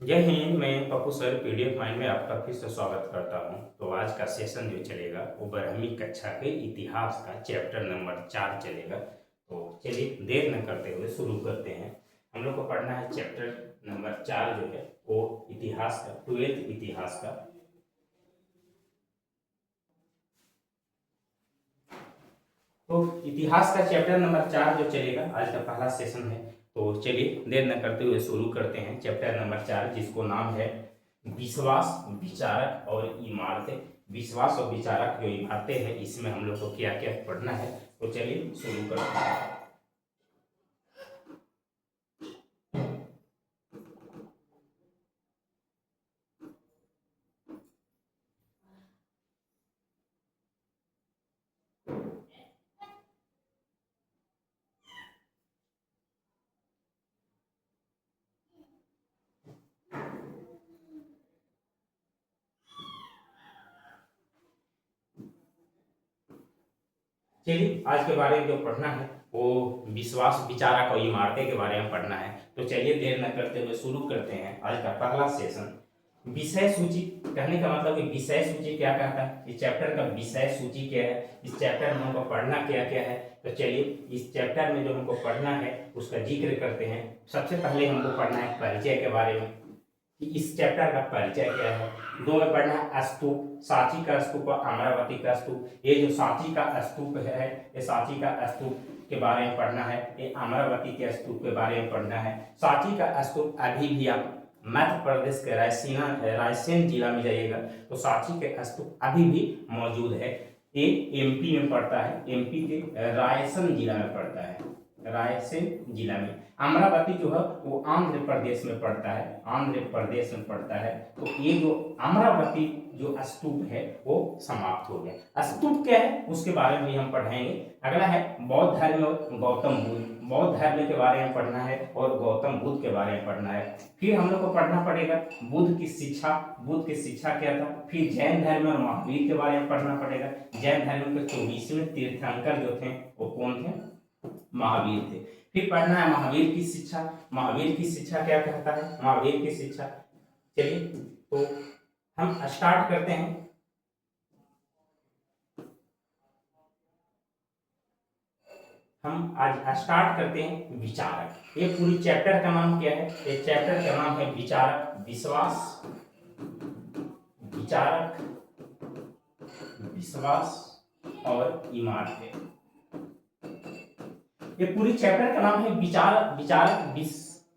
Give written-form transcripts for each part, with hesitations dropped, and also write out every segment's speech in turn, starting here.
जय हिंद। मैं Pappu sir PDF mind में आपका फिर से स्वागत करता हूं। तो आज का सेशन जो चलेगा वो 12वीं कक्षा के इतिहास का चैप्टर नंबर 4 चलेगा। तो चलिए देर न करते हुए शुरू करते हैं। हम लोग को पढ़ना है चैप्टर नंबर 4 जो है वो इतिहास का 12th इतिहास का। तो इतिहास का चैप्टर नंबर 4 जो चलेगा आज का पहला सेशन है। तो चलिए देर न करते हुए शुरू करते हैं चैप्टर नंबर 4 जिसको नाम है विश्वास, विचारक और इमारतें। विश्वास और विचारक जो इमारतें हैं इसमें हम लोग को क्या क्या पढ़ना है। तो चलिए शुरू करते हैं। चलिए आज के बारे में जो पढ़ना है वो विश्वास, विचारक और इमारतें के बारे में पढ़ना है। तो चलिए देर न करते हुए शुरू करते हैं आज का पहला सेशन। विषय सूची कहने का मतलब कि विषय सूची क्या कहता है, इस चैप्टर का विषय सूची क्या है, इस चैप्टर में हमको पढ़ना क्या क्या है। तो चलिए इस चैप्टर में जो हमको पढ़ना है उसका जिक्र करते हैं। सबसे पहले हमको पढ़ना है परिचय के बारे में कि इस चैप्टर का परिचय क्या है। दो में पढ़ना है स्तूप, सांची का स्तूप और अमरावती का स्तूप। ये जो सांची का स्तूप है ये सांची का स्तूप के बारे में पढ़ना है, ये अमरावती के स्तूप के बारे में पढ़ना है। सांची का स्तूप अभी भी आप मध्य प्रदेश के रायसेन जिला में जाइएगा तो सांची के स्तूप अभी भी मौजूद है। ये एमपी में पड़ता है, एमपी के रायसेन जिला में पड़ता है, रायसेन जिला में। अमरावती जो है वो आंध्र प्रदेश में पड़ता है, आंध्र प्रदेश में पड़ता है। तो ये जो अमरावती जो स्तूप है वो समाप्त हो गया। स्तूप क्या है उसके बारे में हम पढ़ेंगे। अगला है बौद्ध धर्म और गौतम बुद्ध। बौद्ध धर्म के बारे में पढ़ना है और गौतम बुद्ध के बारे में पढ़ना है। फिर हम लोग को पढ़ना पड़ेगा बुद्ध की शिक्षा, बुद्ध की शिक्षा क्या था। फिर जैन धर्म और महावीर के बारे में पढ़ना पड़ेगा। जैन धर्म के 24वें तीर्थंकर जो थे वो कौन थे, महावीर थे। फिर पढ़ना है महावीर की शिक्षा। महावीर की शिक्षा क्या कहता है, महावीर की शिक्षा। चलिए तो हम स्टार्ट करते हैं। हम आज स्टार्ट करते हैं विचारक। ये पूरी चैप्टर का नाम क्या है, ये चैप्टर का नाम है विचारक। विश्वास, विचारक, विश्वास और इमारतें। ये पूरी चैप्टर का नाम है विचारक, विचारक,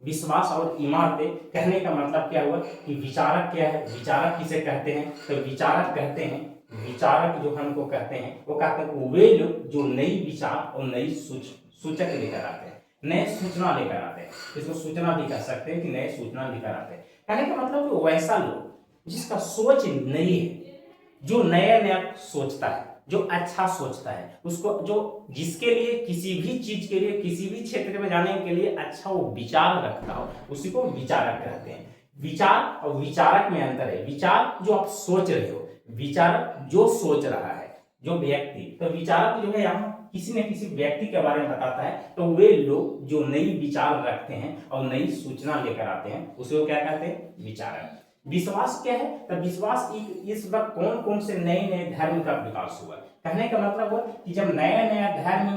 विश्वास और इमारतें। कहने का मतलब क्या हुआ कि विचारक क्या है, विचारक किसे कहते हैं। तो विचारक कहते हैं, विचारक जो हमको कहते हैं वो कहते हैं वे लोग जो नई विचार और नई सूचक लेकर आते हैं, नए सूचना लेकर आते हैं। इसको सूचना भी कह सकते हैं कि नए सूचना लेकर आते हैं। कहने का मतलब कि वैसा लोग जिसका सोच नई है, जो नया नया सोचता है, जो अच्छा सोचता है, उसको जो जिसके लिए किसी भी चीज के लिए किसी भी क्षेत्र में जाने के लिए अच्छा वो विचार रखता हो उसी को विचारक कहते हैं। विचार और विचारक में अंतर है। विचार जो आप सोच रहे हो, विचारक जो सोच रहा है, जो व्यक्ति। तो विचारक जो है यहाँ किसी न किसी व्यक्ति के बारे में बताता है। तो वे लोग जो नई विचार रखते हैं और नई सूचना लेकर आते हैं उसे क्या कहते हैं, विचारक। विश्वास क्या है, तो विश्वास इस वक्त कौन कौन से नए नए धर्म का विकास हुआ। कहने का मतलब हुआ कि जब नया नया धर्म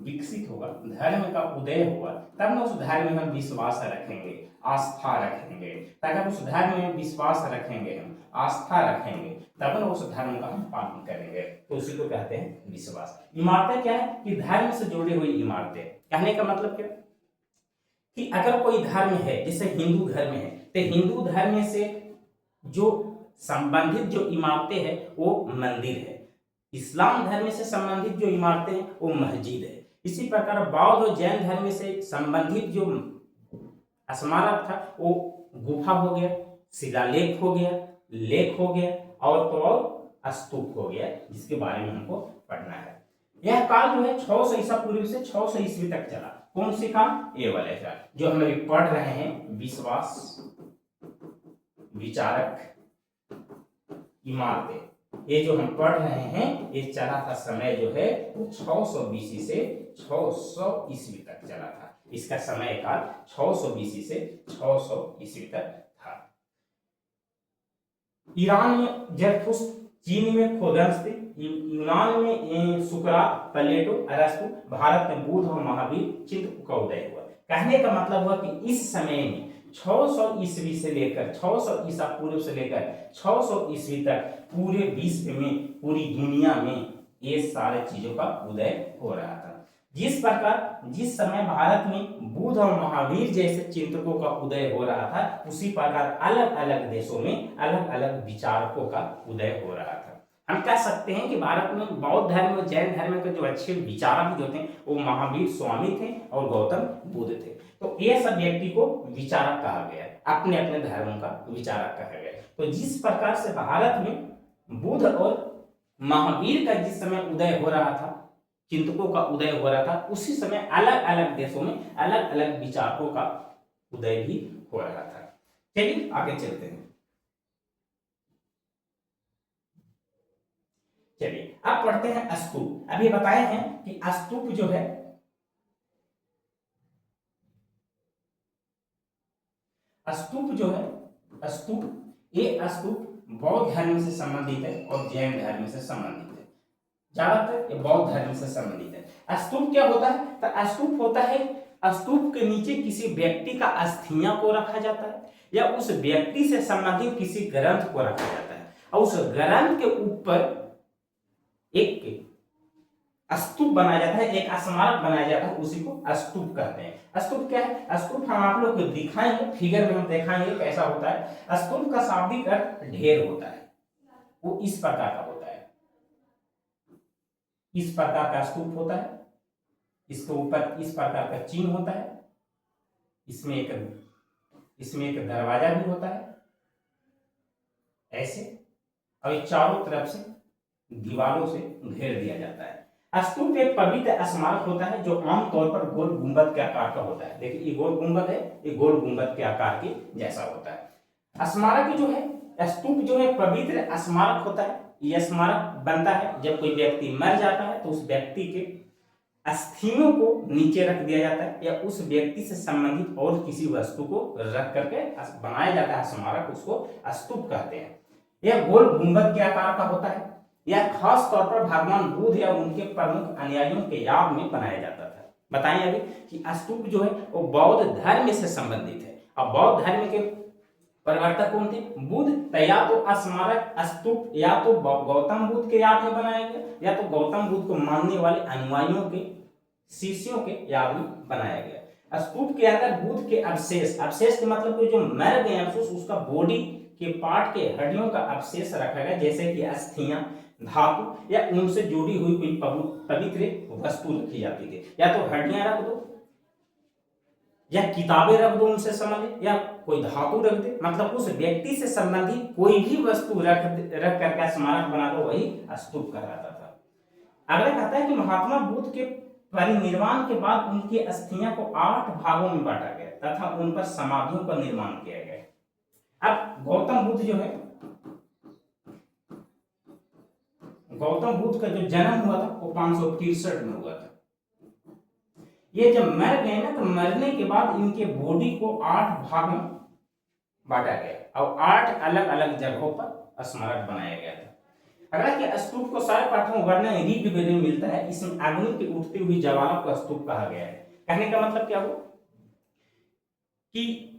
विकसित होगा, धर्म का उदय होगा, तब न उस धर्म में हम विश्वास रखेंगे, आस्था रखेंगे। तब उस धर्म में विश्वास रखेंगे, हम आस्था रखेंगे, तब न उस धर्म का हम पालन करेंगे। तो उसी को कहते हैं विश्वास। इमारतें क्या है कि धर्म से जुड़ी हुई इमारतें। कहने का मतलब क्या कि अगर कोई धर्म है जैसे हिंदू धर्म है तो हिंदू धर्म से जो संबंधित जो इमारतें हैं वो मंदिर है। इस्लाम धर्म से संबंधित जो इमारतें हैं वो मस्जिद है। इसी प्रकार बौद्ध और जैन धर्म से संबंधित जो स्मारक था वो गुफा हो गया, शिलालेख हो गया, लेख हो गया और तो और स्तूप हो गया, जिसके बारे में हमको पढ़ना है। यह काल जो है 600 ईसा पूर्व से 600 ईस्वी तक चला। कौन से काल, ये वाले काल जो हम अभी पढ़ रहे हैं, विश्वास, विचारक, इमारतें। ये जो हम पढ़ रहे हैं ये चला था समय जो है वो 600 बीसी से 600 ईस्वी तक चला था। इसका समय काल 600 बीसी से 600 ईस्वी तक था। ईरान में ज़रथुस्त्र, चीन में खोदंस्ती, यूनान में सुकरात, प्लेटो, अरस्तु, भारत में बुद्ध और महावीर चिंतकों का उदय हुआ। कहने का मतलब हुआ कि इस समय में 600 ईस्वी से लेकर 600 ईसा पूर्व से लेकर 600 ईस्वी तक पूरे विश्व में, पूरी दुनिया में ये सारे चीजों का उदय हो रहा था। जिस समय भारत में बुद्ध और महावीर जैसे चिंतकों का उदय हो रहा था, उसी प्रकार अलग अलग देशों में अलग अलग विचारकों का उदय हो रहा था। हम कह सकते हैं कि भारत में बौद्ध धर्म और जैन धर्म के जो अच्छे विचारक जो थे वो महावीर स्वामी थे और गौतम बुद्ध थे। तो ये सब व्यक्ति को विचारक कहा गया, अपने अपने धर्मों का विचारक कहा गया। तो जिस प्रकार से भारत में बुद्ध और महावीर का जिस समय उदय हो रहा था, चिंतकों का उदय हो रहा था, उसी समय अलग अलग देशों में अलग अलग विचारकों का उदय भी हो रहा था। चलिए आगे चलते हैं। चलिए अब पढ़ते हैं स्तूप। अभी बताए हैं कि स्तूप जो है, ये स्तूप बौद्ध धर्म से संबंधित है और जैन धर्म से संबंधित है। ज्यादातर ये बौद्ध धर्म से संबंधित है। स्तूप क्या होता है? तो स्तूप होता है, स्तूप के नीचे किसी व्यक्ति का अस्थियां को रखा जाता है या उस व्यक्ति से संबंधित किसी ग्रंथ को रखा जाता है और उस ग्रंथ के ऊपर एक स्तूप बनाया जाता है, एक स्मारक बनाया जाता है, उसी को स्तूप कहते हैं। स्तूप क्या है? स्तूप हम आप लोग को दिखाएंगे, फिगर में हम दिखाएंगे कैसा होता है। स्तूप का शाब्दिक अर्थ ढेर होता है, वो इस प्रकार का होता है, इस प्रकार का स्तूप होता है। इसके ऊपर इस प्रकार का चिन्ह होता है, इसमें एक दरवाजा भी होता है ऐसे, और चारों तरफ से दीवारों से घेर दिया जाता है। स्तूप एक पवित्र स्मारक होता है जो आमतौर पर गोल गुंबद के आकार का होता है। देखिए ये गोल गुंबद है, ये गोल गुंबद के आकार के जैसा होता है। स्मारक जो है, स्तूप जो है पवित्र स्मारक होता है। यह स्मारक बनता है जब कोई व्यक्ति मर जाता है तो उस व्यक्ति के अस्थियों को नीचे रख दिया जाता है या उस व्यक्ति से संबंधित और किसी वस्तु को रख करके बनाया जाता है स्मारक, उसको स्तूप कहते हैं। यह गोल गुंबद के आकार का होता है। यह खास तौर पर भगवान बुद्ध या उनके प्रमुख अनुयायियों के याद में बनाया जाता था। बताएं अभी कि स्तूप जो है वो बौद्ध धर्म से संबंधित है। अब बौद्ध धर्म के प्रवर्तक कौन थे? बुद्ध। तो या तो स्मारक स्तूप या तो गौतम बुद्ध के याद में बनाया गया या तो गौतम बुद्ध को मानने वाले अनुयायियों के, शिष्यों के याद में बनाया गया। स्तूप के अंदर बुद्ध के अवशेष के मतलब कोई जो मर गए अवशेष, उसका बॉडी के पार्ट के हड्डियों का अवशेष रखा गया, जैसे कि अस्थियां, धातु या उनसे जुड़ी हुई कोई पवित्र वस्तु रखी जाती थी। या तो हड्डियां रख दो या किताबें रख दो उनसे संबंधित, या कोई धातु रख दे, मतलब उस व्यक्ति से संबंधित कोई भी वस्तु रख करके स्मारक बना दो, वही स्तूप कहलाता था। अगला कहता है कि महात्मा बुद्ध के परिनिर्वाण के बाद उनकी अस्थियां को 8 भागों में बांटा गया तथा उन पर समाधियों का निर्माण किया गया। अब गौतम बुद्ध जो है, गौतम बुद्ध का जो जन्म हुआ था वो 563 में हुआ था। ये जब मर गए ना, तो मरने के बाद इनके बॉडी को 8 भाग में बांटा गया और 8 अलग अलग जगहों पर स्मारक बनाया गया था। अगला कि स्तूप को सारे पाठों वर्णन ऋग्वेद में मिलता है। इसमें अग्नि की उठती हुई ज्वाला को स्तूप कहा गया है। कहने का मतलब क्या हो कि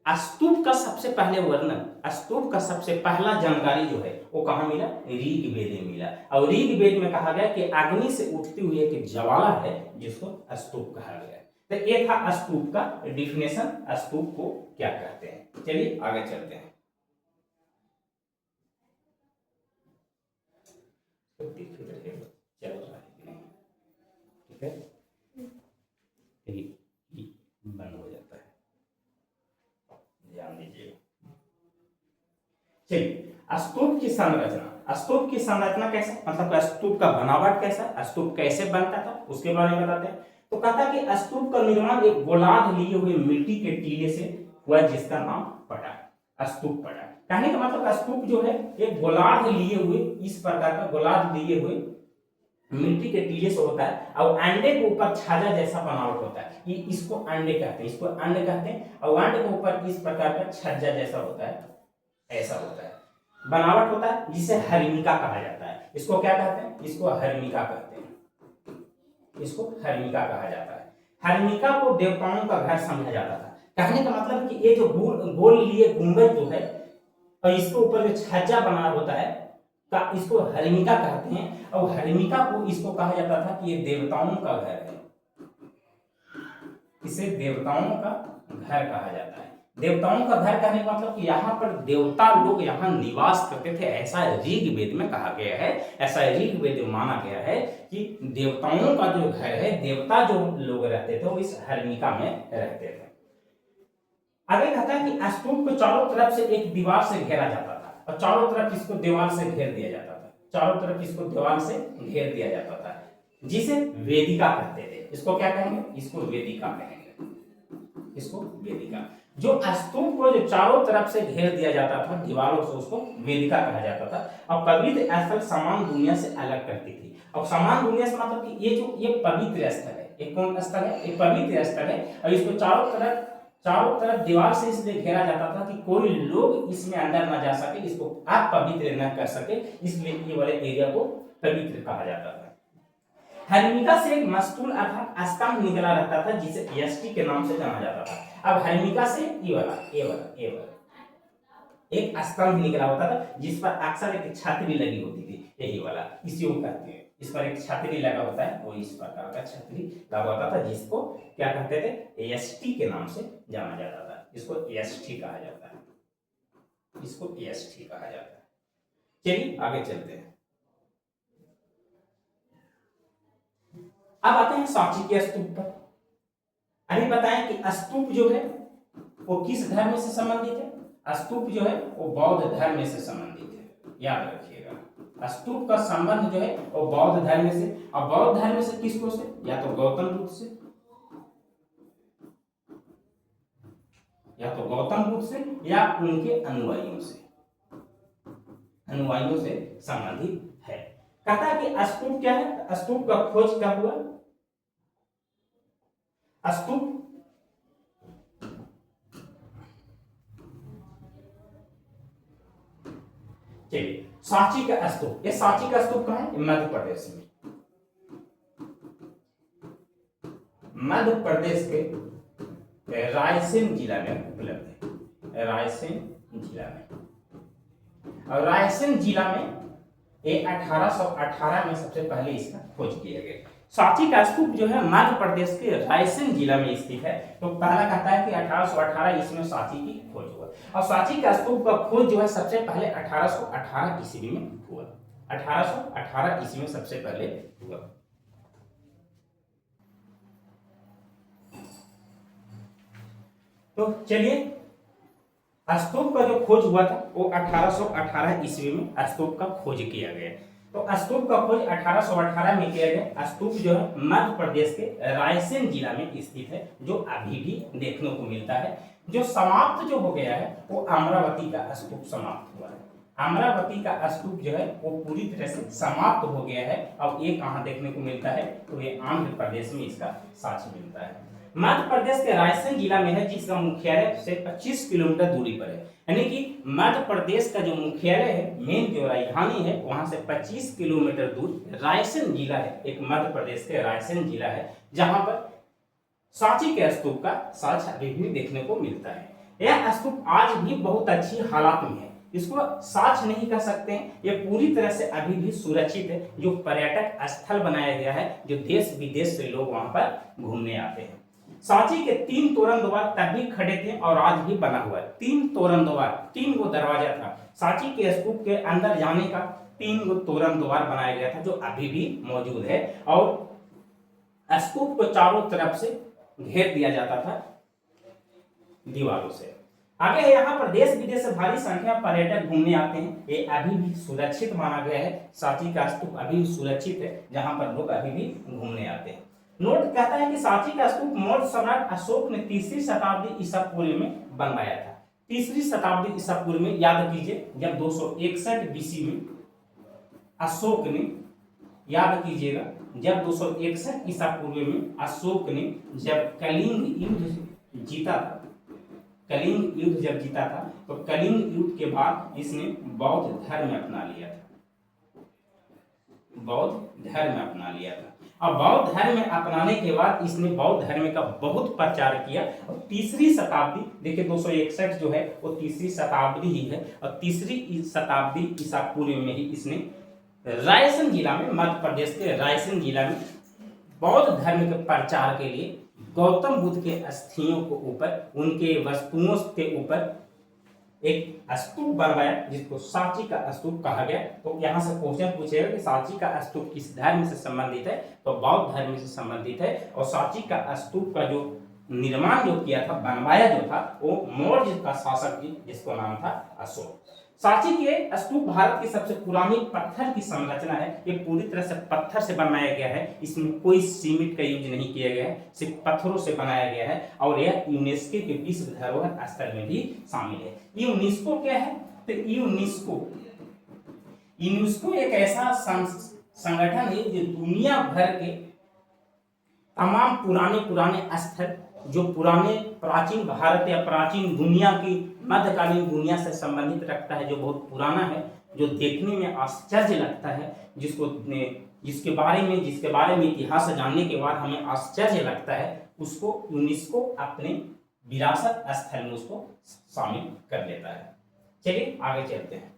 स्तूप का सबसे पहले वर्णन, स्तूप का सबसे पहला जानकारी जो है वो कहाँ मिला? ऋग्वेद में मिला। और ऋग्वेद में कहा गया कि अग्नि से उठती हुई एक ज्वाला है जिसको स्तूप कहा गया। तो ये था स्तूप का डिफिनेशन, स्तूप को क्या कहते हैं। चलिए आगे चलते हैं। ठीक है, बंद हो जाता है, ध्यान दीजिए। चलिए स्तूप की संरचना, स्तूप की संरचना कैसे, मतलब स्तूप का बनावट कैसा, स्तूप कैसे बनता था उसके बारे में बताते हैं। तो कहता कि स्तूप का निर्माण एक गोलार्ध लिए हुए मिट्टी के टीले से हुआ जिसका नाम पड़ा, स्तूप पड़ा। कहने का मतलब स्तूप जो है एक गोलार्ध लिए हुए, इस प्रकार का गोलार्ध लिए हुए मिट्टी के टीले से होता है और अंडे के ऊपर छाजा जैसा बनावट होता है। ये इसको अंडे कहते हैं, इसको अंडे कहते हैं। और अंडे के ऊपर इस प्रकार का छज्जा जैसा होता है, ऐसा होता है। बनावट होता है जिसे हर्मिका कहा जाता है। इसको क्या कहते हैं? इसको हर्मिका कहते हैं, इसको हर्मिका कहा जाता है। हर्मिका को देवताओं का घर समझा जाता था। कहने का मतलब कि ये जो गोल लिए गुंबद जो है और इसके ऊपर जो छज्जा बना होता है का इसको हर्मिका कहते हैं। और हर्मिका को इसको कहा जाता था कि ये देवताओं का घर है, इसे देवताओं का घर कहा जाता है। देवताओं का घर कहने का मतलब कि यहाँ पर देवता लोग यहाँ निवास करते थे, ऐसा ऋग्वेद में कहा गया है, ऐसा ऋग्वेद में माना गया है कि देवताओं का जो घर है, देवता जो लोग रहते थे वो इस हर्मिका में रहते थे। आगे कहता है कि स्तूप को चारों तरफ से एक दीवार से घेरा जाता था और चारों तरफ इसको दीवार से घेर दिया जाता था, चारों तरफ इसको दीवार से घेर दिया जाता था, जिसे वेदिका कहते थे। इसको क्या कहेंगे? इसको वेदिका कहेंगे, इसको वेदिका। जो स्तूप को जो चारों तरफ से घेर दिया जाता था दीवारों से, उसको वेदिका कहा जाता था। और पवित्र स्थल समान दुनिया से अलग करती थी। और समान दुनिया से मतलब कि ये पवित्र स्थल है, एक कौन स्थल है? एक पवित्र स्थल है। और इसको चारों तरफ दीवार से इसलिए घेरा जाता था कि कोई लोग इसमें अंदर ना जा सके, इसको अपवित्र न कर सके, इसलिए ये वाले एरिया को पवित्र कहा जाता था। हर्मिका से एक मस्तूल अर्थात स्तंभ निकला रहता था जिसे यष्टि के नाम से जाना जाता था। अब हर्मिका से ये वाला एक स्तंभ निकला होता था जिस पर अक्सर एक छतरी लगी होती थी, यही वाला, इसी को कहते हैं। इस पर एक छतरी लगा होता है, वो इस प्रकार का छतरी लगा होता था जिसको क्या कहते थे? यष्टि के नाम से जाना जाता था। इसको यष्टि कहा जाता है, इसको यष्टि कहा जाता है। चलिए आगे चलते हैं। अब आते हैं सांची के स्तूप पर। अभी बताएं कि स्तूप जो है वो किस धर्म से संबंधित है? स्तूप जो है वो बौद्ध धर्म से संबंधित है, याद रखिएगा। स्तूप का संबंध जो है वो बौद्ध धर्म से। और बौद्ध धर्म से किसको से? या तो गौतम बुद्ध से, या तो गौतम बुद्ध से या उनके अनुयायियों से संबंधित है। कहता है कि स्तूप क्या है? स्तूप का खोज कब हुआ? स्तूप चलिए, सांची का स्तूप, ये सांची का स्तूप कहाँ है? मध्य प्रदेश में, मध्य प्रदेश के रायसेन जिला में उपलब्ध है, रायसेन जिला में। और रायसेन जिला में ये 1818 में सबसे पहले इसका खोज किया गया। सांची का स्तूप जो है मध्य प्रदेश के रायसेन जिला में स्थित है। तो पहला कहता है कि 1818 ईस्वी में सांची की खोज हुआ। और सांची का स्तूप का खोज जो है सबसे पहले 1818 ईस्वी में हुआ, 1818 ईस्वी में सबसे पहले हुआ। तो चलिए, स्तूप का जो खोज हुआ था वो 1818 ईस्वी में स्तूप का खोज किया गया। तो स्तूप का खोज 1818 में किया गया। स्तूप जो है मध्य प्रदेश के रायसेन जिला में स्थित है, जो अभी भी देखने को मिलता है। जो समाप्त जो हो गया है वो अमरावती का स्तूप समाप्त हुआ है। अमरावती का स्तूप जो है वो पूरी तरह से समाप्त हो गया है। अब ये कहाँ देखने को मिलता है? तो ये आंध्र प्रदेश में इसका साक्ष्य मिलता है। मध्य प्रदेश के रायसेन जिला में है, जिसका मुख्यालय से 25 किलोमीटर दूरी पर है। यानी कि मध्य प्रदेश का जो मुख्यालय है, मेन जो राजधानी है, वहां से 25 किलोमीटर दूर रायसेन जिला है, एक मध्य प्रदेश के रायसेन जिला है, जहां पर सांची के स्तूप का साक्ष्य अभी भी देखने को मिलता है। यह स्तूप आज भी बहुत अच्छी हालात में है, इसको साक्ष्य नहीं कह सकते हैं, ये पूरी तरह से अभी भी सुरक्षित है। जो पर्यटक स्थल बनाया गया है, जो देश विदेश से लोग वहां पर घूमने आते हैं। सांची के 3 तोरण द्वार तब भी खड़े थे और आज भी बना हुआ है। 3 तोरण द्वार, 3 गो दरवाजा था। सांची के स्तूप के अंदर जाने का 3 गो तोरण द्वार बनाया गया था, जो अभी भी मौजूद है। और स्तूप को चारों तरफ से घेर दिया जाता था दीवारों से। आगे है, यहाँ पर देश विदेश से भारी संख्या पर्यटक घूमने आते हैं। ये अभी भी सुरक्षित माना गया है। सांची का स्तूप अभी भी सुरक्षित है, जहां पर लोग अभी भी घूमने आते हैं। नोट कहता है कि सांची का स्तूप मौर्य सम्राट अशोक ने 3री शताब्दी ईसा पूर्व में बनवाया था। 3री शताब्दी ईसा पूर्व में, याद कीजिए, जब 261 बीसी में अशोक ने, याद कीजिएगा, जब 261 ईसा पूर्व में अशोक ने जब कलिंग युद्ध जीता था, कलिंग युद्ध जब जीता था तो कलिंग युद्ध के बाद इसने बौद्ध धर्म अपना लिया था, बौद्ध धर्म अपना लिया था। और बौद्ध धर्म अपनाने के बाद इसने बौद्ध धर्म का बहुत प्रचार किया और तीसरी शताब्दी, देखिए 261 जो है वो तीसरी शताब्दी ही है, और तीसरी शताब्दी ईसा पूर्व में ही इसने रायसेन जिला में, मध्य प्रदेश के रायसेन जिला में बौद्ध धर्म के प्रचार के लिए गौतम बुद्ध के अस्थियों को ऊपर, उनके वस्तुओं के ऊपर एक स्तूप बनवाया जिसको सांची का स्तूप कहा गया। तो यहाँ से क्वेश्चन पूछेगा कि सांची का स्तूप किस धर्म से संबंधित है, तो बौद्ध धर्म से संबंधित है। और सांची का स्तूप का जो निर्माण जो किया था, बनवाया जो था, वो मौर्य का शासक जिसको नाम था अशोक। सांची के स्तूप भारत की सबसे पुरानी पत्थर की संरचना है। ये पूरी तरह से पत्थर से बनाया गया है, इसमें कोई सीमेंट का यूज नहीं किया गया है, सिर्फ पत्थरों से बनाया गया है। और यह यूनेस्को के विश्व धरोहर स्थल में भी शामिल है। यूनेस्को क्या है, तो यूनेस्को एक ऐसा संगठन है जो दुनिया भर के तमाम पुराने स्थल, जो पुराने प्राचीन भारत या प्राचीन दुनिया की, मध्यकालीन दुनिया से संबंधित रखता है, जो बहुत पुराना है, जो देखने में आश्चर्य लगता है, जिसके बारे में इतिहास जानने के बाद हमें आश्चर्य लगता है, उसको यूनेस्को अपने विरासत स्थल में उसको शामिल कर लेता है। चलिए आगे चलते हैं।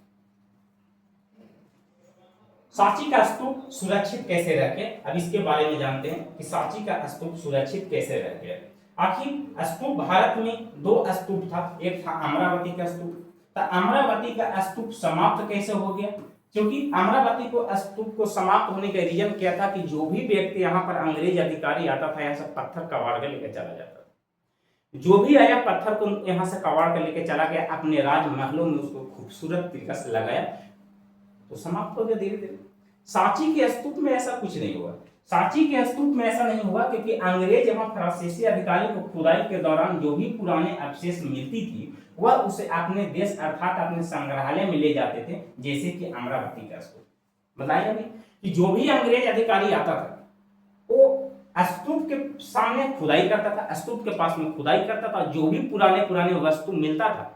सांची का स्तूप सुरक्षित कैसे रखे, अब इसके बारे में जानते हैं कि सांची का स्तूप सुरक्षित कैसे रखे। आखिर स्तूप भारत में दो स्तूप था, एक था अमरावती का स्तूप। तो अमरावती का स्तूप समाप्त कैसे हो गया, क्योंकि अमरावती को स्तूप को समाप्त होने का रीजन क्या था कि जो भी व्यक्ति यहाँ पर अंग्रेज अधिकारी आता था, यहाँ से पत्थर कबाड़ कर लेकर चला जाता था। जो भी आया पत्थर को यहाँ से कबाड़ कर लेकर चला गया, अपने राजमहलों में उसको खूबसूरत तरीके से लगाया, तो समाप्त हो गया धीरे धीरे। सांची के स्तूप में ऐसा कुछ नहीं हुआ। सांची के स्तूप में ऐसा नहीं हुआ क्योंकि अंग्रेज एवं फ्रांसीसी अधिकारी को खुदाई के दौरान जो भी पुराने अवशेष मिलती थी वह उसे अपने देश अर्थात अपने संग्रहालय में ले जाते थे, जैसे कि अमरावती का स्तूप। बताया अभी कि जो भी अंग्रेज अधिकारी आता था वो स्तूप के सामने खुदाई करता था, स्तूप के पास में खुदाई करता था, जो भी पुराने वस्तु मिलता था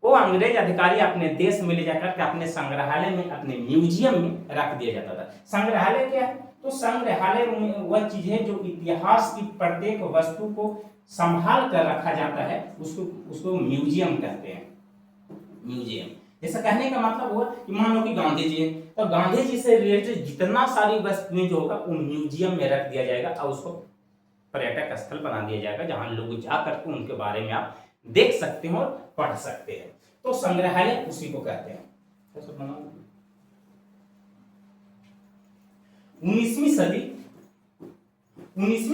वो अंग्रेज अधिकारी अपने देश में ले जाकर के अपने संग्रहालय में, अपने म्यूजियम में रख दिया जाता था। संग्रहालय क्या है, तो संग्रहालय में वह चीज है जो इतिहास की प्रत्येक वस्तु को संभाल कर रखा जाता है, उसको म्यूजियम कहते हैं। म्यूजियम जैसा कहने का मतलब हुआ कि मान लो कि गांधी जी है, तो गांधी जी से रिलेटेड जितना सारी वस्तुएं जो होगा वो म्यूजियम में रख दिया जाएगा और उसको पर्यटक स्थल बना दिया जाएगा, जहां लोग जाकर के उनके बारे में आप देख सकते हो और पढ़ सकते हैं। तो संग्रहालय उसी को कहते हैं। 19वीं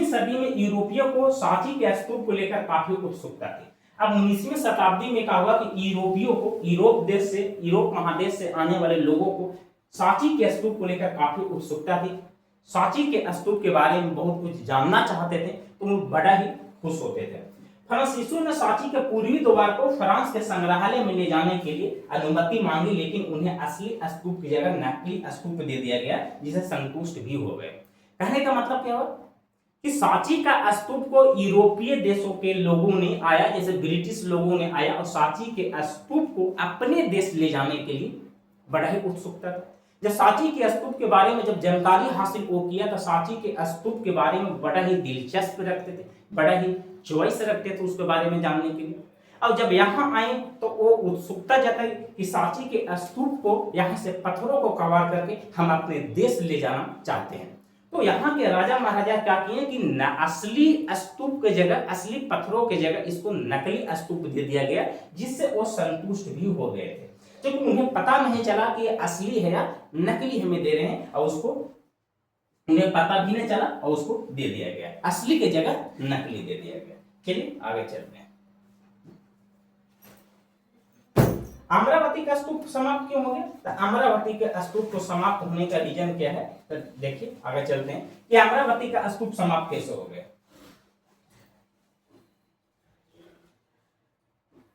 सदी में यूरोपियों को सांची के स्तूप को लेकर काफी उत्सुकता थी। अब 19वीं शताब्दी में क्या हुआ कि यूरोपियों को, यूरोप महादेश से आने वाले लोगों को सांची के स्तूप को लेकर काफी उत्सुकता थी। सांची के स्तूप के बारे में बहुत कुछ जानना चाहते थे, तो वो बड़ा ही खुश होते थे। फ्रांसीसियों ने सांची के पूर्वी द्वार को फ्रांस के संग्रहालय में ले जाने के लिए अनुमति मांगी, लेकिन उन्हें असली स्तूप की जगह नकली स्तूप दे दिया गया, जिसे संतुष्ट भी हो गए। कहने का मतलब क्या हुआ कि सांची का स्तूप को यूरोपीय देशों के लोगों ने आया, जैसे ब्रिटिश लोगों ने आया और सांची के स्तूप को अपने देश ले जाने के लिए बड़ा ही उत्सुकता था। जब सांची के स्तूप के बारे में जब जानकारी हासिल हो किया तो सांची के स्तूप के बारे में बड़ा ही दिलचस्प रखते थे, बड़ा ही चॉइस रखते थे उसके बारे में जानने के लिए। अब जब यहाँ आए तो वो उत्सुकता जताई कि सांची के स्तूप को यहाँ से पत्थरों को कबाड़ करके हम अपने देश ले जाना चाहते हैं। तो यहाँ के राजा महाराजा क्या किए कि असली स्तूप की जगह, असली पत्थरों की जगह इसको नकली स्तूप दे दिया गया, जिससे वो संतुष्ट भी हो गए थे, क्योंकि उन्हें पता नहीं चला कि ये असली है या नकली हमें दे रहे हैं, और उसको उन्हें पता भी नहीं चला और उसको दे दिया गया, असली की जगह नकली दे दिया गया। चलिए आगे चलते हैं। अमरावती का स्तूप समाप्त क्यों हो गया, तो अमरावती के स्तूप को समाप्त होने का रीजन क्या है, तो देखिए आगे चलते हैं कि अमरावती का स्तूप समाप्त कैसे हो गया।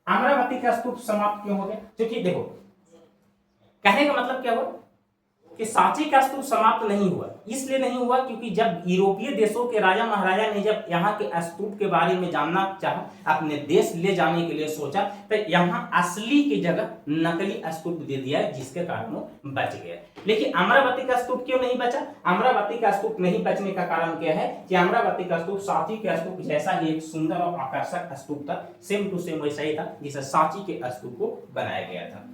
अमरावती का स्तूप समाप्त क्यों हो गया, क्योंकि देखो कहने का मतलब क्या हुआ कि सांची का स्तूप समाप्त नहीं हुआ। इसलिए नहीं हुआ क्योंकि जब यूरोपीय देशों के राजा महाराजा ने जब यहाँ के स्तूप के बारे में जानना चाहा, अपने देश ले जाने के लिए सोचा, तो यहाँ असली की जगह नकली स्तूप दे दिया, जिसके कारण वो बच गया। लेकिन अमरावती का स्तूप क्यों नहीं बचा? अमरावती का स्तूप नहीं बचने का कारण क्या है कि अमरावती का स्तूप सांची के स्तूप जैसा ही एक सुंदर और आकर्षक स्तूप था, सेम टू सेम वैसा ही था जिसे सांची के स्तूप को बनाया गया था।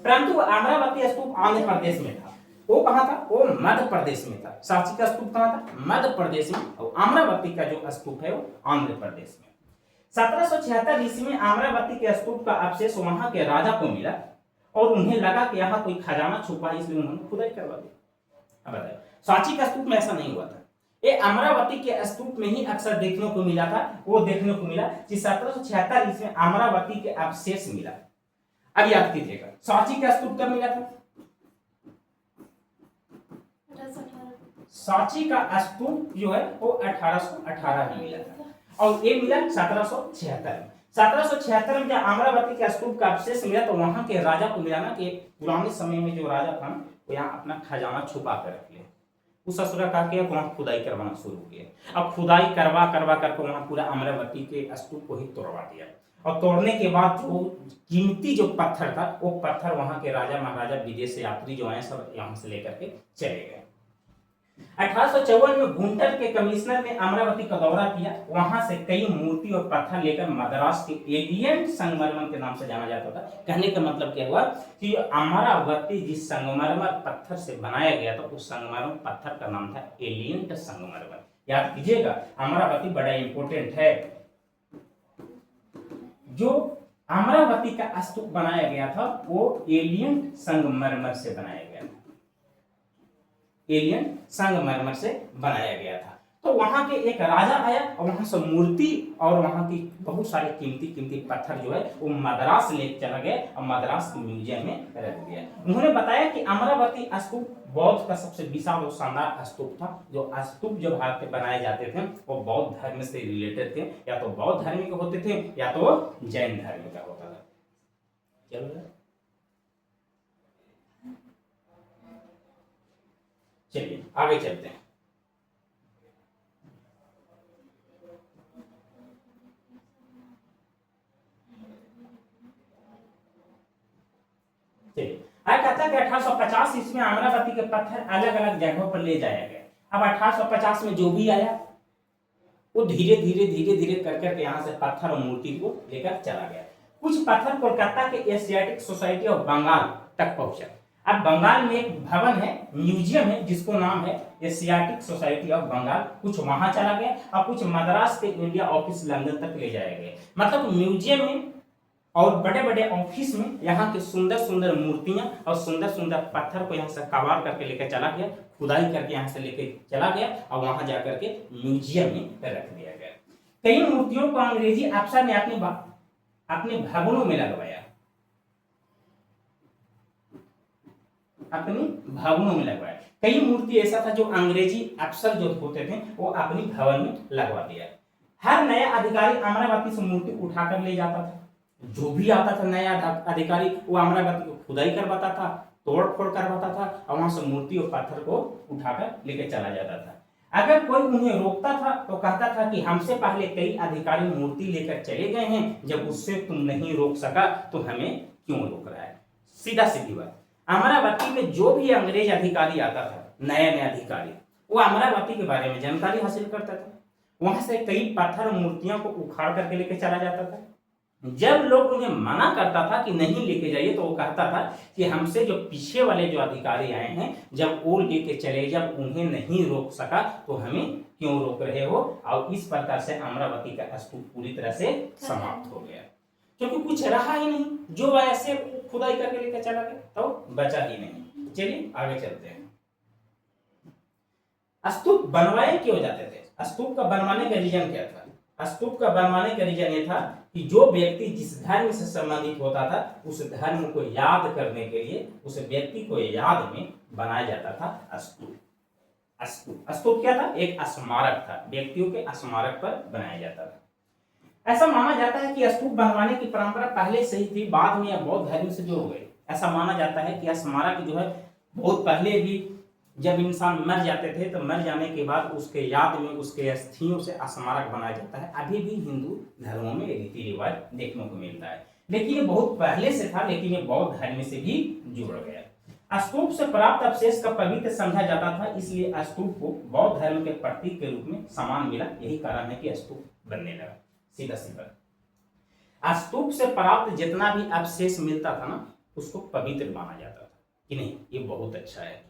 परंतु अमरावती स्तूप आंध्र प्रदेश में था। वो कहाँ था? वो मध्य प्रदेश में था। सांची का स्तूप कहाँ था? मध्य प्रदेश में। और अमरावती का जो स्तूप है वो आंध्र प्रदेश में। 1776 ईस्वी में अमरावती के स्तूप का अवशेष वहां के राजा को मिला और उन्हें लगा कि यहाँ कोई खजाना छुपा है, इसलिए उन्होंने खुदाई करवा दी। अब बताइए, सांची का स्तूप में ऐसा नहीं हुआ था। ये अमरावती के स्तूप में ही अक्सर देखने को मिला था। वो देखने को मिला कि 1776 ईस्वी में अमरावती के अवशेष मिला। अब याद कीजिएगा, सांची का स्तूप कब मिला था? सांची का स्तूप जो है वो 1818 में मिला था और ये मिला 1776 में। 1776 में जब अमरावती के स्तूप का अवशेष मिला तो वहां के राजा को मिला ना कि पुराने समय में जो राजा था वो यहाँ अपना खजाना छुपा कर रख लिया। उस असुरा का किया, वहां खुदाई करवाना शुरू किया। अब खुदाई करवा करवा करके वहां पूरा अमरावती के स्तूप को ही तोड़वा दिया और तोड़ने के बाद जो कीमती जो पत्थर था वो पत्थर वहां के राजा महाराजा विदेश यात्री जो आए सब यहाँ से लेकर के चले गए। 1854 में गुंटर के कमिश्नर ने अमरावती का दौरा किया। वहां से कई मूर्ति और पत्थर लेकर मद्रास के एलियंट संगमरमर के नाम से जाना जाता था। कहने का मतलब क्या हुआ कि अमरावती जिस संगमरमर पत्थर से बनाया गया था उस संगमरमर पत्थर का नाम था एलियंट संगमरमर। याद कीजिएगा, अमरावती बड़ा इंपॉर्टेंट है। जो अमरावती का स्तूप बनाया गया था वो एलियंट संगमरमर से बनाया गया था। एलियन संगमरमर से बनाया गया था। तो वहां के एक राजा आया और वहां से मूर्ति और वहां की बहुत सारे कीमती पत्थर जो है वो मद्रास ले चला गया और मद्रास के म्यूजियम में रख दिया। उन्होंने बताया कि अमरावती स्तूप बौद्ध का सबसे विशाल और शानदार स्तूप था। जो स्तूप जो भारत में बनाए जाते थे वो बौद्ध धर्म से रिलेटेड थे, या तो बौद्ध धर्म के होते थे या तो जैन धर्म का होता था। चलिए आगे चलते हैं। कहता है कि 1850 ईस्वी में अमरावती के पत्थर अलग अलग जगहों पर ले जाया गया। अब 1850 में जो भी आया वो धीरे धीरे कर करके यहाँ से पत्थर और मूर्ति को लेकर चला गया। कुछ पत्थर कोलकाता के एशियाटिक सोसाइटी ऑफ बंगाल तक पहुंचा। अब बंगाल में एक भवन है, म्यूजियम है, जिसको नाम है एशियाटिक सोसाइटी ऑफ बंगाल। कुछ वहां चला गया और कुछ मद्रास के इंडिया ऑफिस लंदन तक ले जाया गया। मतलब म्यूजियम में और बड़े बड़े ऑफिस में यहाँ के सुंदर मूर्तियां और सुंदर पत्थर को यहाँ से कबाड़ करके लेकर चला गया, खुदाई करके यहाँ से लेकर चला गया और वहां जाकर के म्यूजियम में रख दिया गया। कई मूर्तियों को अंग्रेजी अफसर ने अपने भवनों में लगवाया, अपनी भवनों में लगवाया। कई मूर्ति ऐसा था जो अंग्रेजी अफसर जो होते थे वो अपनी भवन में लगवा दिया। हर नया अधिकारी अमरावती से मूर्ति उठाकर ले जाता था। जो भी आता था नया अधिकारी वो अमरावती को खुदाई करवाता था, तोड़ फोड़ करवाता था और वहां से मूर्ति और पत्थर को उठाकर लेकर चला जाता था। अगर कोई उन्हें रोकता था तो कहता था कि हमसे पहले कई अधिकारी मूर्ति लेकर चले गए हैं, जब उससे तुम नहीं रोक सका तो हमें क्यों रोक रहा है। सीधा सीधी बात। अमरावती में जो भी अंग्रेज अधिकारी आता था, नया अधिकारी, वो अमरावती के बारे में जानकारी हासिल करता था। वहां से कई पत्थर और मूर्तियों को उखाड़ करके लेके चला जाता था। जब लोग उन्हें मना करता था कि नहीं लेके जाइए तो वो कहता था कि हमसे जो पीछे वाले जो अधिकारी आए हैं जब वो लेके चले, जब उन्हें नहीं रोक सका तो हमें क्यों रोक रहे हो। और इस प्रकार से अमरावती का स्तूप पूरी तरह से समाप्त हो गया, क्योंकि कुछ रहा ही नहीं। जो ऐसे खुदाई करके लेकर चला गया तो बचा ही नहीं। चलिए आगे चलते हैं। स्तूप बनवाए क्यों जाते थे? स्तूप का बनवाने का रीजन क्या था? स्तूप का बनवाने का रीजन ये था कि जो व्यक्ति जिस धर्म से संबंधित होता था उस धर्म को याद करने के लिए उस व्यक्ति को याद में बनाया जाता था स्तूप। स्तूप क्या था? एक स्मारक था, व्यक्तियों के स्मारक पर बनाया जाता था। ऐसा माना जाता है कि स्तूप बनवाने की परंपरा पहले से ही थी, बाद में यह बौद्ध धर्म से जुड़ गई। ऐसा माना जाता है कि स्मारक जो है बहुत पहले भी जब इंसान मर जाते थे तो मर जाने के बाद उसके याद में उसके अस्थियों से स्मारक बनाया जाता है। अभी भी हिंदू धर्मों में रीति रिवाज देखने को मिलता है, लेकिन ये बहुत पहले से था, लेकिन ये बौद्ध धर्म से भी जुड़ गया। स्तूप से प्राप्त अवशेष का पवित्र समझा जाता था, इसलिए स्तूप को बौद्ध धर्म के प्रतीक के रूप में सम्मान मिला। यही कारण है कि स्तूप बनने लगा। सीधा सीधा स्तूप से प्राप्त जितना भी अवशेष मिलता था ना, उसको पवित्र माना जाता था कि नहीं ये बहुत अच्छा है,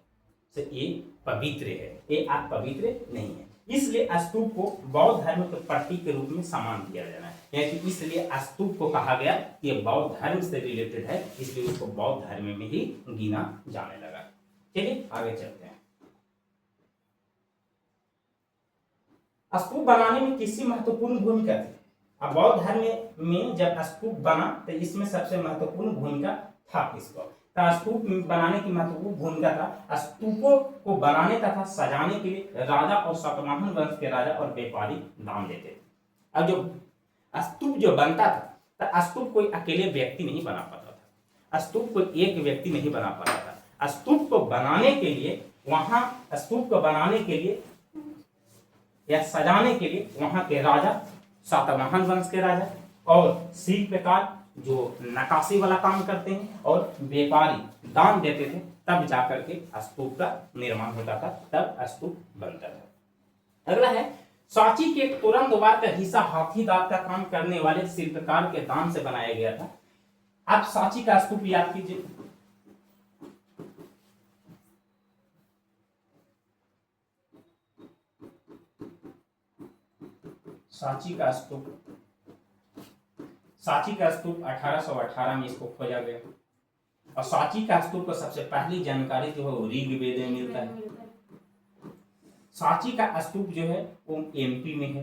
ये पवित्र है, ये आप पवित्र नहीं है। इसलिए स्तूप को बौद्ध धर्म के प्रतीक के रूप में सम्मान दिया जाना है, यानी इसलिए स्तूप को कहा गया कि ये बौद्ध धर्म से रिलेटेड है, इसलिए उसको बौद्ध धर्म में ही गिना जाने लगा। चलिए आगे चलते हैं। स्तूप बनाने में किसी महत्वपूर्ण भूमिका थी। अब बौद्ध धर्म में जब स्तूप बना तो इसमें सबसे महत्वपूर्ण भूमिका था किसको? स्तूप बनाने की महत्वपूर्ण भूमिका था स्तूपों को बनाने तथा सजाने के लिए राजा और सातवाहन वंश के राजा और व्यापारी दान देते थे। अब जो स्तूप जो बनता था तो स्तूप कोई अकेले व्यक्ति नहीं बना पाता था, स्तूप कोई एक व्यक्ति नहीं बना पाता था। स्तूप को बनाने के लिए स्तूप को बनाने के लिए या सजाने के लिए वहां के राजा, सातवाहन वंश के राजा और शिल्पकार जो नक्काशी वाला काम करते हैं और व्यापारी दान देते थे, तब जाकर के स्तूप का निर्माण होता था, तब स्तूप बनता था। अगला है सांची के तोरण द्वार का हिस्सा हाथी दांत का काम करने वाले शिल्पकार के दान से बनाया गया था। आप सांची का स्तूप याद कीजिए। सांची का स्तूप 1818 में इसको खोजा गया और सांची का स्तूप को सबसे पहली जानकारी जो है वो ऋग्वेद में मिलता है। सांची का स्तूप जो है वो एमपी में है।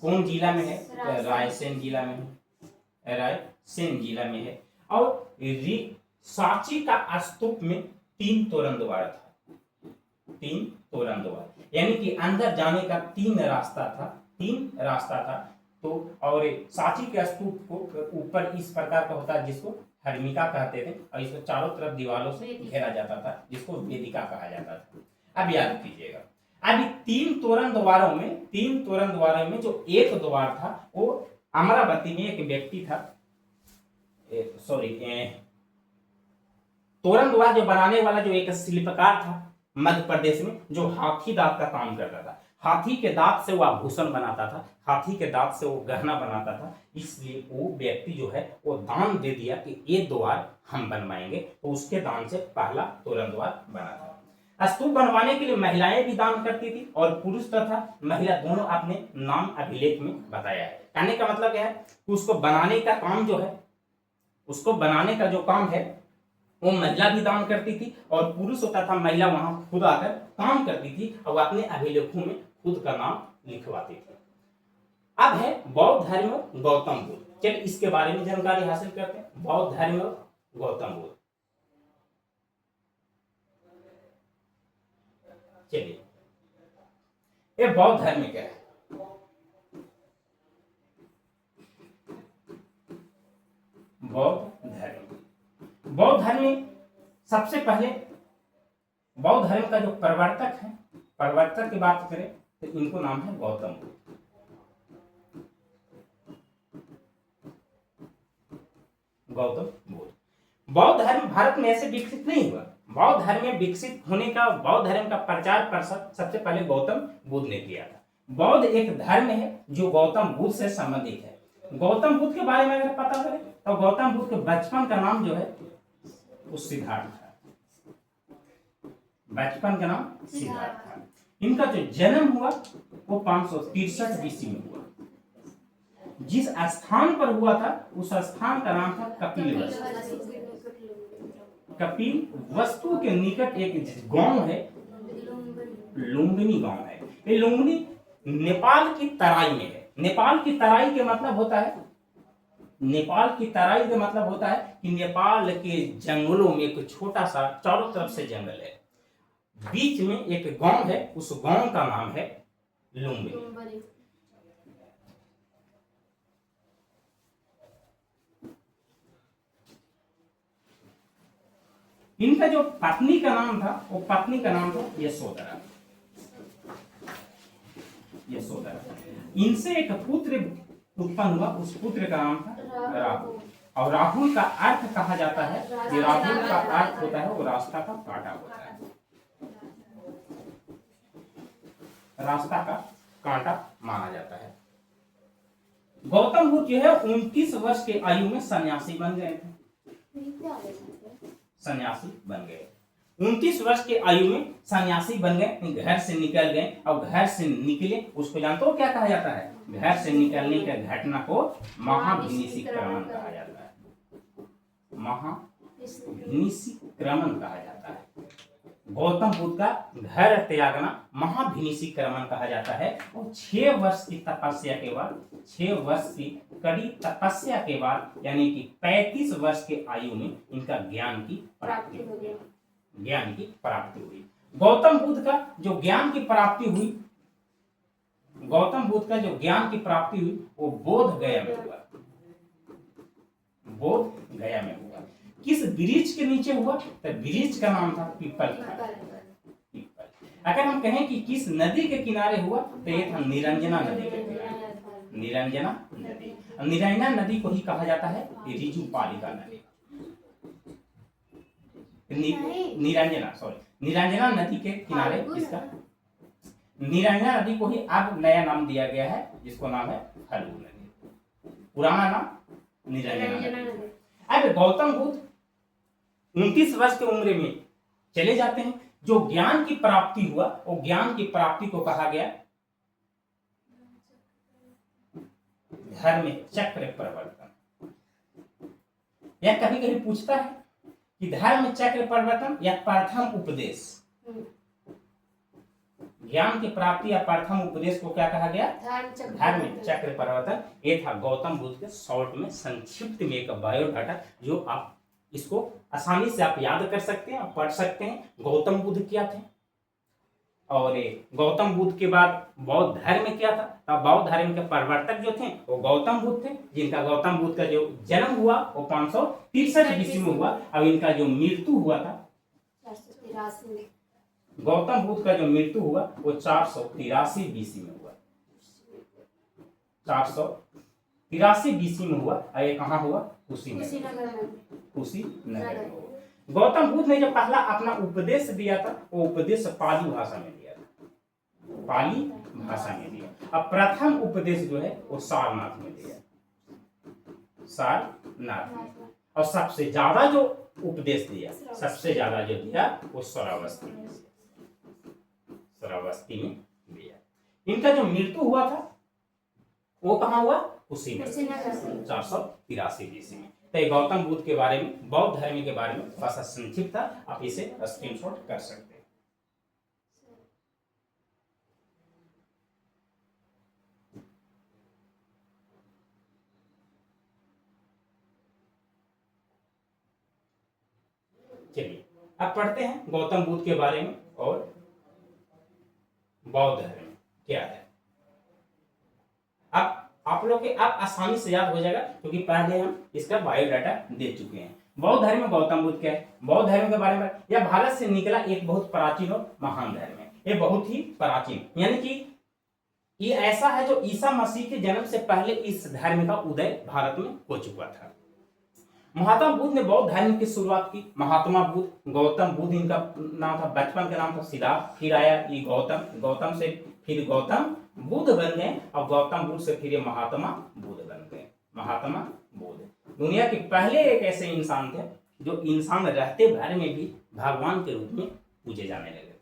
कौन जिला में है? तो रायसेन जिला में है, रायसेन जिला में है। और सांची का स्तूप में 3 तोरण द्वार था, 3 तोरण द्वार, यानी कि अंदर जाने का 3 रास्ता था। तो और सांची के स्तूप को ऊपर इस प्रकार का होता है जिसको हर्मिका कहते थे, और इसको चारों तरफ दीवारों से घेरा जाता था, जिसको वेदिका कहा जाता था। अब याद कीजिएगा, अभी 3 तोरण द्वारों में जो एक द्वार था वो अमरावती में एक व्यक्ति था, तोरण द्वार जो बनाने वाला जो एक शिल्पकार था मध्य प्रदेश में, जो हाथी दांत का काम करता था। हाथी के दांत से वो आभूषण बनाता था, हाथी के दांत से वो गहना बनाता था, इसलिए वो व्यक्ति जो है वो दान दे दिया कि ये द्वार हम बनवाएंगे, तो उसके दान से पहला तोरण द्वार बना था। स्तूप बनवाने के लिए महिलाएं भी दान करती थी और पुरुष तथा महिला दोनों अपने नाम अभिलेख में बताया है। कहने का मतलब क्या है कि उसको बनाने का काम जो है, उसको बनाने का जो काम है वो महिला भी दान करती थी और पुरुष होता था, महिला वहां खुद आकर काम करती थी और अपने अभिलेखों में खुद का नाम लिखवाती थी। अब है बौद्ध धर्म गौतम बुद्ध। चलिए इसके बारे में जानकारी हासिल करते हैं। बौद्ध धर्म गौतम बुद्ध, चलिए ये बौद्ध धर्म क्या है? बौद्ध धर्म में सबसे पहले बौद्ध धर्म का जो प्रवर्तक की बात करें तो इनको नाम है गौतम बुद्ध। बौद्ध धर्म भारत में ऐसे विकसित नहीं हुआ। बौद्ध धर्म में विकसित होने का, बौद्ध धर्म का प्रचार प्रसार सबसे पहले गौतम बुद्ध ने किया था। बौद्ध एक धर्म है जो गौतम बुद्ध से संबंधित है। गौतम बुद्ध के बारे में अगर पता करें तो गौतम बुद्ध के बचपन का नाम जो है वो सिद्धार्थ था। बचपन का नाम सिद्धार्थ था। इनका जो जन्म हुआ वो 563 बीसी में हुआ। जिस स्थान पर हुआ था उस स्थान का नाम था कपिलवस्तु। कपिलवस्तु के निकट एक गांव है, लुम्बिनी गांव है। ये लुम्बिनी नेपाल की तराई में है। नेपाल की तराई के मतलब होता है, नेपाल की तराई का मतलब होता है कि नेपाल के जंगलों में एक छोटा सा चारों तरफ से जंगल है, बीच में एक गांव है, उस गांव का नाम है लुम्बिनी। इनका जो पत्नी का नाम था वो पत्नी का नाम था यशोधरा। यशोधरा। इनसे एक पुत्र उत्पन्न हुआ, उस पुत्र का नाम था राहुल। और राहुल का अर्थ कहा जाता है कि राहुल का अर्थ होता है वो रास्ता का कांटा होता है, रास्ता का कांटा माना जाता है। गौतम बुद्ध जो है 29 वर्ष के आयु में सन्यासी बन गए थे। सन्यासी बन गए 29 वर्ष के आयु में सन्यासी बन गए, घर से निकल गए। और घर से निकले उसको जानते हो क्या कहा जाता है? घर से निकलने के घटना को महाभिनिष्क्रमण कहा जाता है। महाभिनिष्क्रमण कहा जाता है। गौतम बुद्ध का घर त्यागना महाभिनिष्क्रमण कहा जाता है। और 6 वर्ष की तपस्या के बाद, 6 वर्ष की कड़ी तपस्या के बाद, यानी कि 35 वर्ष के आयु में इनका ज्ञान की प्राप्ति हुई। ज्ञान की प्राप्ति हुई। गौतम बुद्ध का जो ज्ञान की प्राप्ति हुई, गौतम बुद्ध का जो ज्ञान की प्राप्ति हुई वो बोध गया में हुआ। बोध गया में हुआ। किस वृक्ष के नीचे हुआ? तो वृक्ष का नाम था पीपल का। पीपल। अगर हम कहें कि किस नदी के किनारे हुआ तो ये था निरंजना नदी के किनारे। निरंजना नदी। निरंजना नदी को ही कहा जाता है ऋजुपालिका नदी। निरंजना नदी के किनारे इसका, निरंजना नदी को ही अब नया नाम दिया गया है जिसको नाम है फल्गु नदी। पुराना नाम निरंजना नदी। अब गौतम बुद्ध 29 वर्ष की उम्र में चले जाते हैं। जो ज्ञान की प्राप्ति हुआ वो ज्ञान की प्राप्ति को कहा गया धर्म चक्र प्रवर्तन। यह कभी कभी पूछता है कि धर्म चक्र परिवर्तन या प्रथम उपदेश, ज्ञान की प्राप्ति या प्रथम उपदेश को क्या कहा गया? धर्म चक्र परिवर्तन। ये था गौतम बुद्ध के शॉर्ट में, संक्षिप्त में एक बायोडाटा जो आप इसको आसानी से आप याद कर सकते हैं और पढ़ सकते हैं। गौतम बुद्ध क्या थे और गौतम बुद्ध के बाद बौद्ध धर्म क्या था। तब बौद्ध धर्म के प्रवर्तक जो थे वो गौतम बुद्ध थे, जिनका गौतम बुद्ध का जो जन्म हुआ वो 563 ईस्वी में हुआ। और इनका जो मृत्यु हुआ था, गौतम बुद्ध का जो मृत्यु हुआ वो 483 बीसी में हुआ। 483 बीसी में हुआ। और ये कहाँ हुआ? कुशीनगर में हुआ। गौतम बुद्ध ने जो पहला अपना उपदेश दिया था वो उपदेश पाली भाषा में दिया था। पाली भाषा में दिया। अब प्रथम उपदेश जो है वो सारनाथ में दिया। सारनाथ में। और सबसे ज्यादा जो उपदेश दिया, सबसे ज्यादा जो दिया वो श्रावस्ती में, श्रावस्ती में दिया। इनका जो मृत्यु हुआ था वो कहाँ हुआ? कुशीनगर 483 बीसी में। तो गौतम बुद्ध के बारे में, बौद्ध धर्म के बारे में बस संक्षिप्त था, आप इसे स्क्रीनशॉट कर सकते हैं। चलिए अब पढ़ते हैं गौतम बुद्ध के बारे में और बौद्ध धर्म क्या है। अब आप लोग के अब आसानी से याद हो जाएगा क्योंकि पहले हम इसका बायोडाटा दे चुके हैं। बौद्ध धर्म में गौतम बुद्ध क्या है? बौद्ध धर्म के बारे में, यह भारत से निकला एक बहुत प्राचीन और महान धर्म है। ये बहुत ही प्राचीन, यानी कि ये ऐसा है जो ईसा मसीह के जन्म से पहले इस धर्म का उदय भारत में हो चुका था। महात्मा बुद्ध ने बौद्ध धर्म की शुरुआत की। महात्मा बुद्ध, गौतम बुद्ध इनका नाम था, बचपन का नाम था सिद्धार्थ, फिर आया ये गौतम, गौतम से फिर गौतम बुद्ध बन गए और गौतम बुद्ध से फिर ये महात्मा बुद्ध बन गए। महात्मा बुद्ध दुनिया के पहले एक ऐसे इंसान थे जो इंसान रहते भर में भी भगवान के रूप में पूजे जाने लगे थे।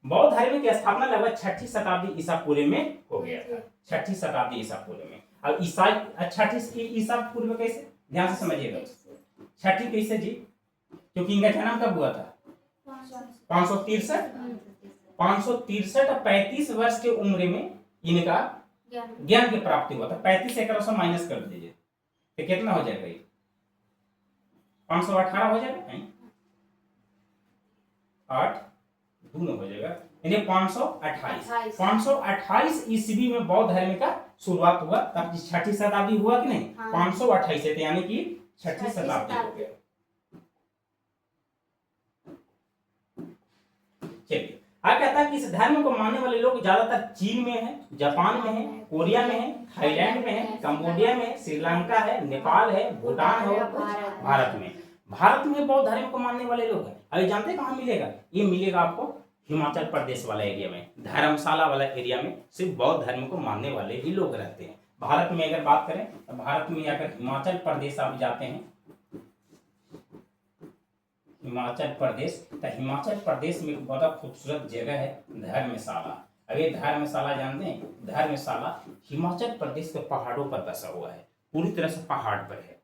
बौद्ध धर्म की स्थापना लगभग 6ठी शताब्दी ईसा पूर्व में हो गया था। 6ठी शताब्दी ईसा पूर्व में। अब ईसाई 6ठी ईसा पूर्व कैसे, ध्यान से समझिएगा। 6ठी कैसे जी? क्योंकि इनका जन्म कब हुआ था? 563 35 वर्ष की उम्र में इनका ज्ञान की प्राप्ति हुआ था। 35 से माइनस कर दीजिए तो कितना हो जाएगा? 518 हो जाएगा, 8 दूनो हो जाएगा, यानी 528। 528 ईस्वी में बौद्ध धर्म का शुरुआत हुआ। तब 6ठी शताब्दी हुआ कि नहीं? 528 यानी कि 6ठी शताब्दी हो गया। चलिए आगे कहता है कि इस धर्म को मानने वाले लोग ज्यादातर चीन में है, जापान में है, कोरिया में है, थाईलैंड में है, कंबोडिया में है, श्रीलंका है, नेपाल है, भूटान है और भारत में। भारत में बौद्ध धर्म को मानने वाले लोग हैं। अभी जानते हैं कहाँ मिलेगा? ये मिलेगा आपको हिमाचल प्रदेश वाला एरिया में, धर्मशाला वाला एरिया में सिर्फ बौद्ध धर्म को मानने वाले ही लोग रहते हैं। भारत में अगर बात करें तो भारत में अगर हिमाचल प्रदेश आप जाते हैं, हिमाचल प्रदेश, तो हिमाचल प्रदेश में एक बहुत खूबसूरत जगह है धर्मशाला। अब ये धर्मशाला जानते हैं? धर्मशाला हिमाचल प्रदेश के पहाड़ों पर बसा हुआ है, पूरी तरह से पहाड़ पर है।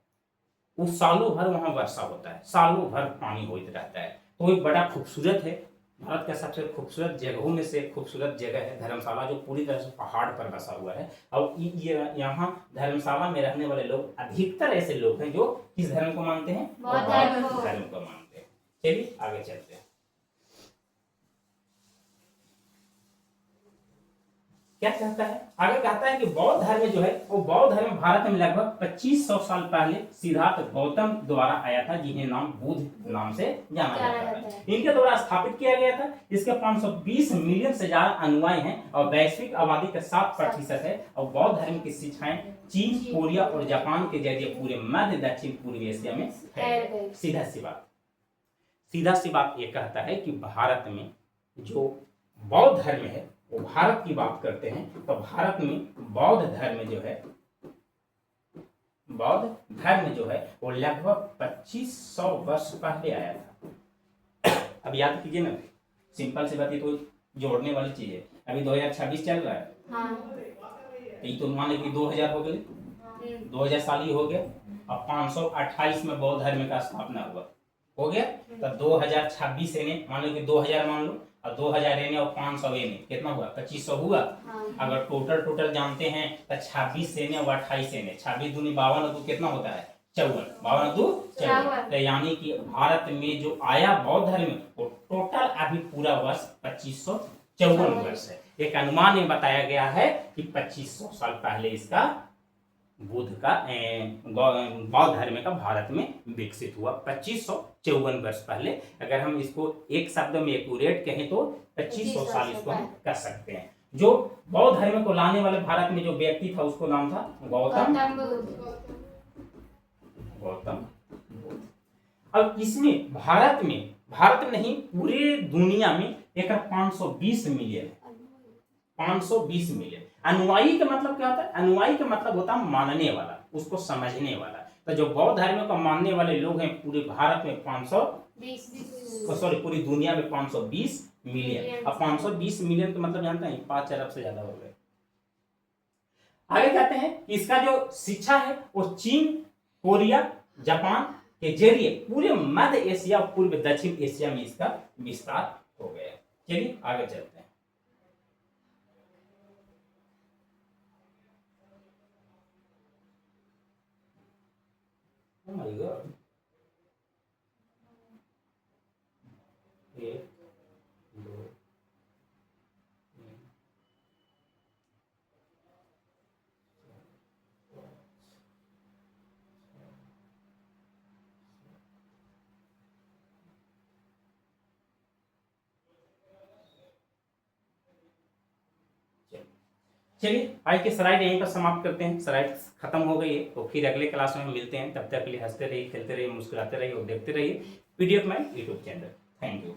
उस सालों भर वहां वर्षा होता है, सालों भर पानी होता रहता है। तो एक बड़ा खूबसूरत है, भारत का सबसे खूबसूरत जगहों में से खूबसूरत जगह है धर्मशाला, जो पूरी तरह से पहाड़ पर बसा हुआ है। और यहाँ धर्मशाला में रहने वाले लोग अधिकतर ऐसे लोग हैं जो किस धर्म को मानते हैं? बौद्ध धर्म को मानते हैं। चलिए आगे चलते हैं। क्या कहता है? आगे कहता है कि बौद्ध धर्म जो है वो बौद्ध धर्म भारत में लगभग 2500 साल पहले सिद्धार्थ गौतम द्वारा आया था, जिन्हें नाम बुद्ध नाम से जाना जाता है। इनके द्वारा स्थापित किया गया था। इसके 520 मिलियन से ज्यादा अनुयायी हैं और वैश्विक आबादी का 7% है। और बौद्ध धर्म की शिक्षाएं चीन, कोरिया और जापान के जरिए पूरे मध्य दक्षिण पूर्वी एशिया में फैल। सीधा सी बात ये कहता है कि भारत में जो बौद्ध धर्म है वो भारत की बात करते हैं तो भारत में बौद्ध धर्म जो है वो लगभग 2500 वर्ष पहले आया था। अब याद कीजिए ना, सिंपल सी बात, ये तो जोड़ने वाली चीज है। अभी 2026 चल रहा है, ये तो मान लो कि 2000 हो गए, 2000 साल ही हो गया। अब 528 में बौद्ध धर्म का स्थापना हुआ, हो गया। तो 2026 एने मान लो कि 2000 मान लो, और 2000 एने और 500 एने कितना हुआ? 2500 हुआ। अगर टोटल जानते हैं तो 26 एने और 28 एने, 26 दूनी 52 तो कितना होता है? 54, 52 दो 54। तो यानी कि भारत में जो आया बौद्ध धर्म वो टोटल अभी पूरा वर्ष 2554 वर्ष है। एक अनुमान में बताया गया है कि 2500 साल पहले इसका बुद्ध का बौद्ध धर्म का भारत में विकसित हुआ, 2554 वर्ष पहले। अगर हम इसको एक शब्द में एक्यूरेट कहें तो 2500 साल इसको हम कर सकते हैं। जो बौद्ध धर्म को लाने वाले भारत में जो व्यक्ति था उसको नाम था गौतम बुद्ध। अब इसमें भारत नहीं पूरे दुनिया में एक 520 मिलियन अनुयायी का मतलब क्या होता है? अनुयायी का मतलब होता है मानने वाला, उसको समझने वाला। तो जो बौद्ध धर्म को मानने वाले लोग हैं पूरे भारत में पूरी दुनिया में 520 मिलियन। अब 520 मिलियन का मतलब जानते हैं? 5 अरब से ज्यादा हो गए। आगे कहते हैं इसका जो शिक्षा है वो चीन, कोरिया, जापान के जरिए पूरे मध्य एशिया और पूर्व दक्षिण एशिया में इसका विस्तार हो गया। चलिए आगे चलते हैं। Oh my God. एक, दो, तीन, चलिए आज की स्लाइड यहीं पर समाप्त करते हैं। स्लाइड खत्म हो गई है तो फिर अगले क्लास में मिलते हैं। तब तक के लिए हंसते रहिए, खेलते रहिए, मुस्कुराते रहिए और देखते रहिए PDF man YouTube channel. Thank you.